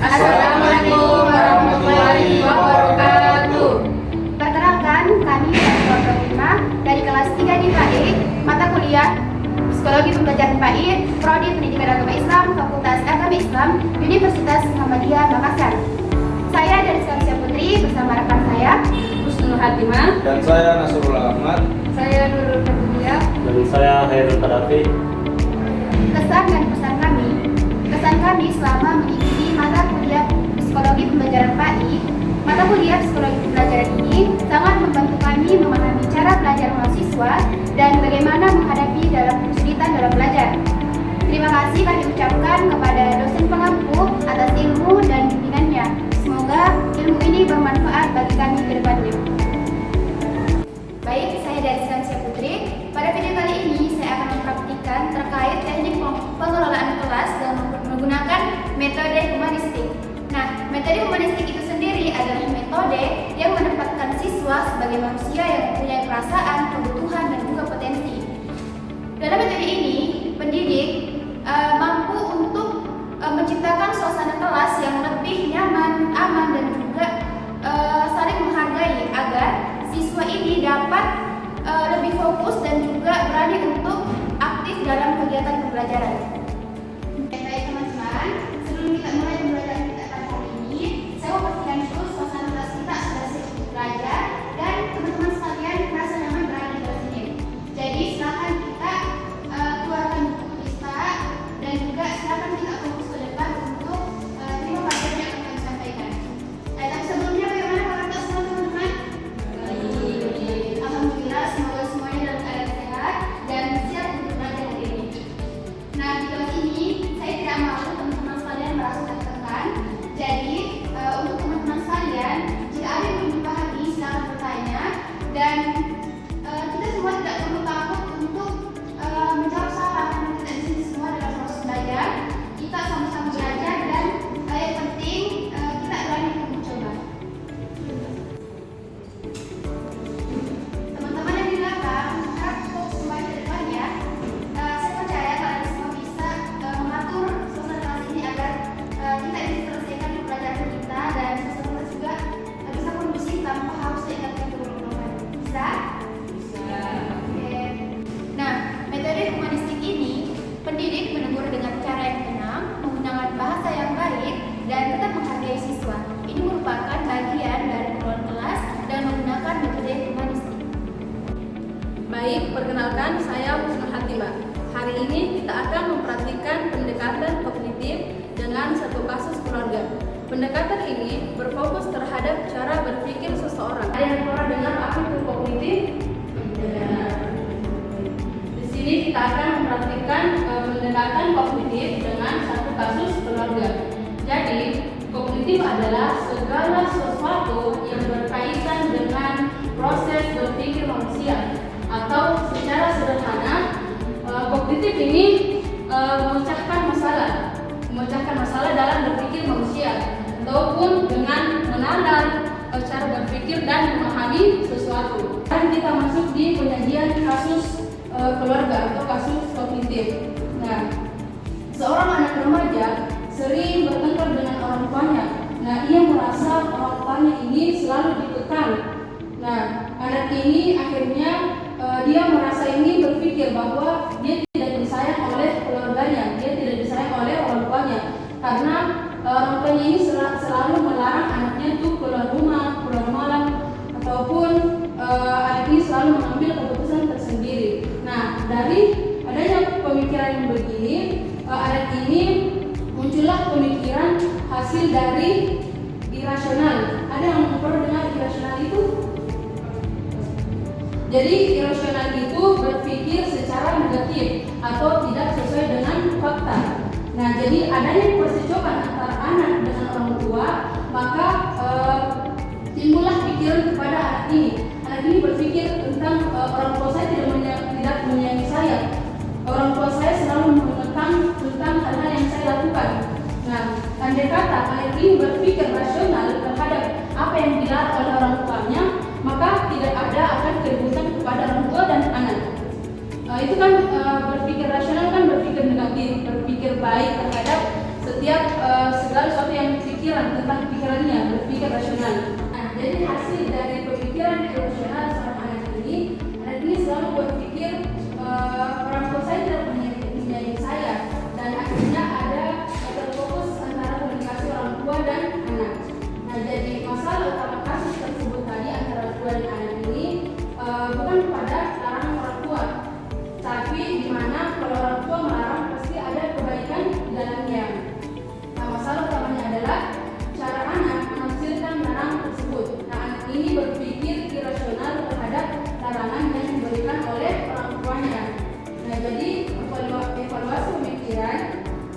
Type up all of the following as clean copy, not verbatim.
Assalamualaikum warahmatullahi wabarakatuh. Perkenalkan, kami kelompok 5 dari kelas 3 di PAI, mata kuliah Psikologi Pembelajaran PAI, Prodi Pendidikan Agama Islam, Fakultas Agama Islam, Universitas Muhammadiyah Makassar. Saya dari Skamsia Putri bersama rekan saya, Husnul Hatimah. Dan saya Nasrullah Ahmad. Saya Nurul Fadlia. Dan saya Hairul Kadafi. Kesan dan pesan kami. Kesan kami selama mengikuti mata kuliah Psikologi Pembelajaran PAI, mata kuliah Psikologi Pembelajaran ini sangat membantu kami memahami cara belajar mahasiswa dan bagaimana menghadapi dalam kesulitan dalam belajar. Terima kasih kami ucapkan kepada dosen pengampu atas ilmu dan bimbingannya. Semoga ilmu ini bermanfaat bagi kami ke depannya. Baik, saya dari Skamsia Putri. Pada video kali ini saya akan mempraktikkan terkait teknik pengelolaan kelas dan menggunakan metode humanistik. Nah, metode humanistik itu sendiri adalah metode yang menempatkan siswa sebagai manusia yang mempunyai perasaan, kebutuhan, dan juga potensi. Dalam metode ini, pendidik mampu untuk menciptakan suasana kelas yang lebih nyaman, aman, dan juga saling menghargai agar siswa ini dapat lebih fokus dan juga berani untuk aktif dalam kegiatan pembelajaran. Baik teman-teman, sebelum kita mulai pembelajaran kita pada hari ini, saya mau pastikan dulu suasana kelas kita sudah siap untuk belajar dan teman-teman sekalian merasa nyaman berada di kelas ini. Jadi silakan kita keluarkan buku kita dan juga silakan kita fokus ke depan untuk terima pelajaran yang akan kami sampaikan. Tapi sebelumnya bagaimana kabar kelas teman-teman? Alhamdulillah, semoga semuanya dalam keadaan sehat dan siap untuk belajar hari ini. Nah, di kelas ini saya tidak mau teman-teman sekalian merasa tertekan. Jadi, untuk teman-teman sekalian, jika ada yang belum dipahami, silakan bertanya. Dan kita semua tidak perlu takut untuk menjawab salah, karena kita di sini semua dalam proses belajar. Kita sama-sama belajar dan yang penting kita berani untuk mencoba. Teman-teman yang di belakang, harap fokus kembali ke depan ya. Saya percaya kalian semua bisa mengatur suasana kelas ini agar kita bisa selesaikan pelajaran kita dan suasana juga bisa kondusif tanpa harus diingatkan berulang-ulang. Bisa? Bisa. Oke. Nah, metode humanistik ini pendidik menegur dengan cara yang tenang, menggunakan bahasa yang baik, dan tetap menghargai siswa. Ini merupakan bagian dari pengelolaan kelas dan menggunakan metode humanistik. Baik, perkenalkan saya Husnul Hatimah. Hari ini kita akan mempraktikkan pendekatan kognitif dengan satu kasus keluarga. Pendekatan ini berfokus terhadap cara berpikir seseorang. Ada yang pernah dengar apa itu kognitif? Di sini kita akan mempraktikkan pendekatan kognitif dengan satu kasus keluarga. Jadi, kognitif adalah segala sesuatu yang berkaitan dengan proses berpikir manusia. Atau secara sederhana, kognitif ini memecahkan masalah dalam berpikir manusia, ataupun dengan menalar cara berpikir dan memahami sesuatu. Dan kita masuk di penyajian kasus keluarga atau kasus kognitif. Nah, seorang anak remaja sering bertengkar dengan orang tuanya. Nah, ia merasa orang tuanya ini selalu ditekan. Nah, anak ini akhirnya dia merasa ini berpikir bahwa dia tidak disayang oleh keluarganya, dia tidak disayang oleh orang tuanya, karena orang tuanya ini selalu melarang anaknya itu keluar rumah, keluar malam, ataupun anak ini selalu mengambil keputusan tersendiri. Nah, dari adanya pemikiran yang begini, anak ini muncullah pemikiran hasil dari irasional. Ada yang pernah dengar irasional itu? Jadi irasional itu berpikir secara negatif atau tidak sesuai dengan fakta. Nah, jadi adanya percekcokan antara anak dengan orang tua, maka timbullah pikiran kepada anak ini. Anak ini berpikir tentang orang tua saya tidak menyayangi saya. Orang tua saya selalu menekan tentang hal-hal yang saya lakukan. Nah, andai kata anak ini berpikir rasional terhadap apa yang dilarang oleh orang tuanya, maka tidak ada akan keributan kepada orang tua dan anak. Itu kan berpikir rasional kan berpikir negatif, berpikir baik terhadap setiap segala sesuatu yang tentang pikirannya, berpikir rasional. Nah, jadi hasil dari pemikiran rasional seorang anak ini selalu berpikir orang tua saya tidak menyayangi saya, dan akhirnya ada terfokus antara komunikasi orang tua dan anak. Nah, jadi masalah utama kasus tersebut tadi antara orang tua dan anak ini bukan pada larangan orang tua, tapi di mana kalau orang tua melarang pasti ada kebaikan di dalamnya. Nah, masalah utamanya adalah cara anak menafsirkan larangan tersebut. Nah, anak ini berpikir irasional terhadap larangan yang diberikan oleh orang tuanya. Nah, jadi evaluasi pemikiran.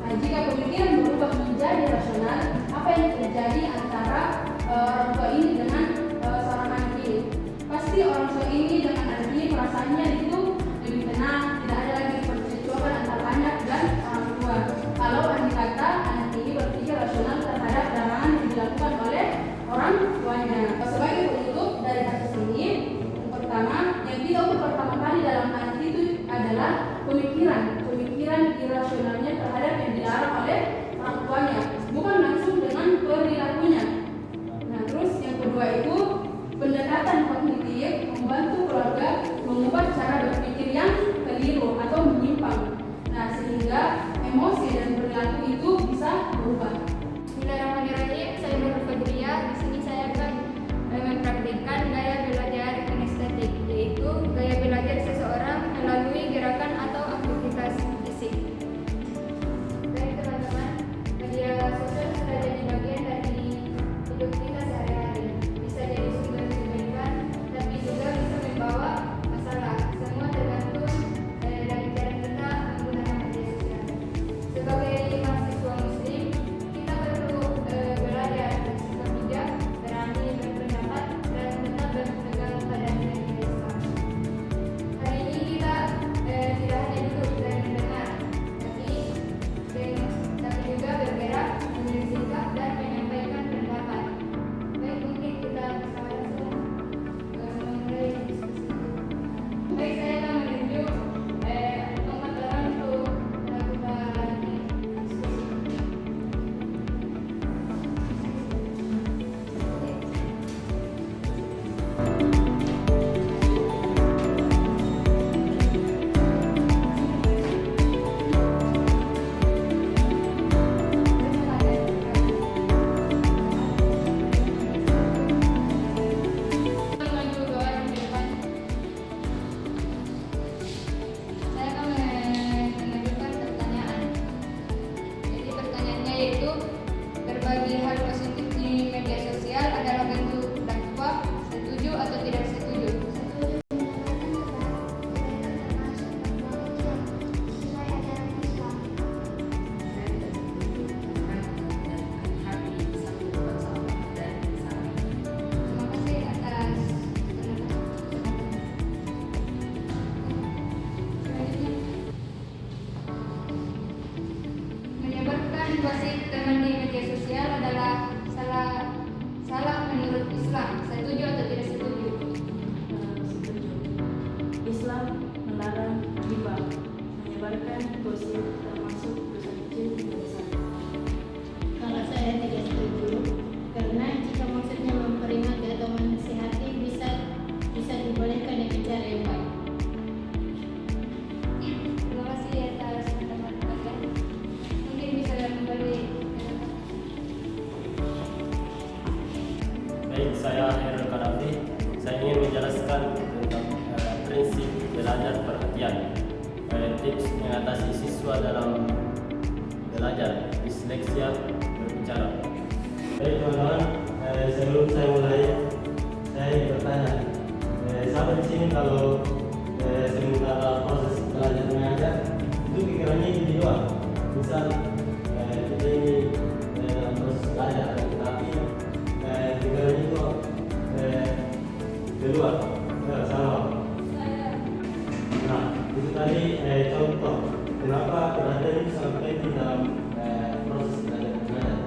Nah, jika pemikiran berubah menjadi rasional, apa yang terjadi antara orang tua ini dengan seorang anak ini? Pasti orang tua ini dengan anak ini perasaannya itu lebih tenang, tidak ada lagi percekcokan antara anak dan orang tua. Kalau andai kata anak ini berpikir rasional terhadap larangan yang dilakukan oleh orang tuanya. Sebagai penutup dari kasus ini, yang pertama, yang kita ukur pertama kali dalam anak itu adalah pemikiran irasionalnya terhadap yang dilarang oleh orang tuanya, bukan langsung dengan perilakunya. Nah, terus yang kedua itu pendekatan kognitif membantu keluarga mengubah cara berpikir yang keliru atau menyimpang. Nah, sehingga emosi dan perilaku itu bisa berubah. Bismillahirrahmanirrahim. Saya Nurul Fadria. Di sini saya akan mempraktikkan gaya belajar kinestetik, yaitu gaya belajar seseorang melalui gerakan atau aktivitas fisik. Baik teman-teman, media sosial sudah jadi bagian dari hidup kita sehari-hari. Bisa jadi sumber kebaikan, tapi juga bisa membawa masalah. Semua tergantung dari cara kita menggunakan media sosial. Sebagai mahasiswa muslim, kita perlu belajar bersikap bijak, berani berpendapat, dan tetap berpegang pada nilai-nilai Islam. Hari ini kita tidak hanya duduk dan mendengar, tapi juga bergerak, mengambil sikap, dan menyampaikan pendapat. Baik, mungkin kita bisa langsung memulai diskusi. Baik, saya akan menunjuk tempat orang untuk melakukan diskusi. Maju ke orang di depan. Saya akan mengajukan pertanyaan. Jadi pertanyaannya yaitu, berbagi hal positif di media sosial adalah bentuk dakwah, setuju atau tidak setuju? Terima kasih atas pendapat. Selanjutnya, menyebarkan gosip teman di media sosial adalah salah menurut Islam. Setuju atau tidak setuju? Setuju. Islam melarang riba, menyebarkan gosip termasuk dosa kecil dan besar. Kalau saya tidak setuju, karena jika maksudnya memperingati atau menasihati bisa dibolehkan dengan cara yang baik. Terima kasih atas pendapat kalian. Mungkin bisa kembali. Baik, saya Hairul Kadafi. Saya ingin menjelaskan tentang prinsip belajar perhatian, tips mengatasi siswa dalam belajar, disleksia berbicara. Baik teman-teman, sebelum saya mulai, saya ingin bertanya, sampai di sini kalau sementara proses belajar mengajar itu pikirannya individual. Misal kita ini dalam proses belajar, tetapi pikirannya itu keluar sama. Nah, itu tadi contoh kenapa perhatian itu sangat penting dalam proses belajar mengajar.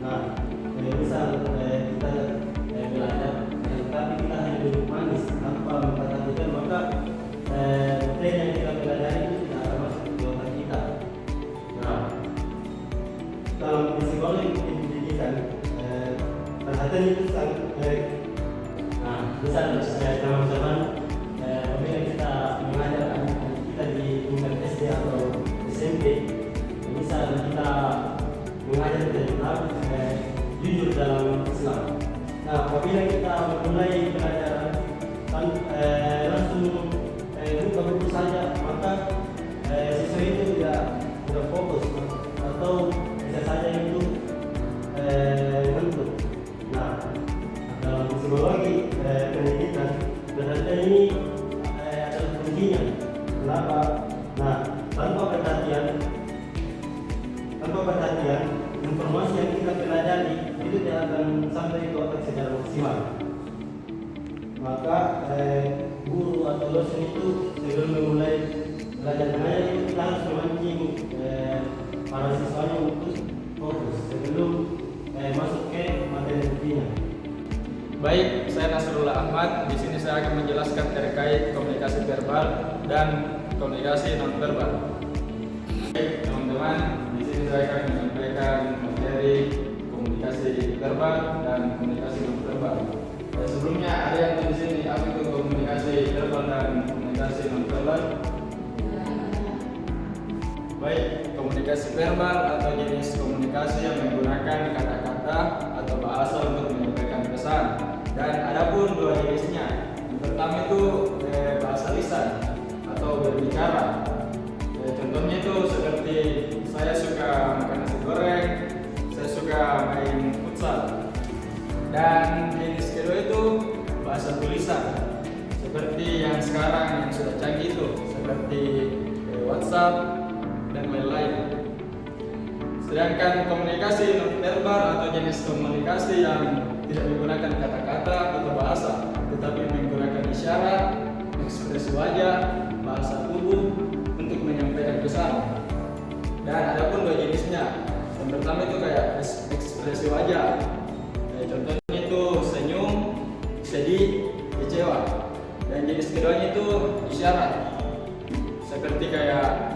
Nah, misal kita belajar, tapi kita hanya duduk manis tanpa memperhatikan, maka materi yang kita pelajari itu tidak akan masuk ke otak kita. Nah, dalam psikologi pendidikan pendidikan, perhatian itu sangat nah, misal teman-teman apabila kita mengajar anak kita di tingkat SD atau SMP, misal kita mengajar tentang jujur dalam Islam. Nah, apabila kita memulai pelajaran langsung buka buku saja, maka siswa itu tidak fokus atau bisa saja itu ngantuk. Nah, dalam psikologi pendidikan perhatian ini adalah kuncinya. Kenapa? Nah, tanpa perhatian informasi yang kita pelajari itu tidak akan sampai ke otak secara maksimal. Maka guru atau dosen itu sebelum memulai belajar mengajar itu kita harus memancing para siswanya untuk fokus sebelum masuk ke materi intinya. Baik, saya Nasrullah Ahmad. Di sini saya akan menjelaskan terkait komunikasi verbal dan komunikasi nonverbal. Baik, teman-teman, di sini saya akan menyampaikan materi komunikasi verbal dan komunikasi nonverbal. Sebelumnya ada yang di sini apa itu komunikasi verbal dan komunikasi nonverbal? Baik, komunikasi verbal atau jenis komunikasi yang menggunakan kata-kata atau bahasa untuk menyampaikan pesan. Dan ada pun dua jenisnya. Yang pertama itu bahasa lisan atau berbicara. Contohnya itu seperti saya suka makan nasi goreng, saya suka main futsal. Dan jenis kedua itu bahasa tulisan, seperti yang sekarang yang sudah canggih itu, seperti WhatsApp dan lain-lain. Sedangkan komunikasi nonverbal atau jenis komunikasi yang tidak menggunakan kata-kata atau bahasa, tetapi menggunakan isyarat, ekspresi wajah, bahasa tubuh untuk menyampaikan pesan. Dan ada pun dua jenisnya. Yang pertama itu kayak ekspresi wajah. Contohnya itu senyum, sedih, kecewa. Dan jenis keduanya itu isyarat, seperti kayak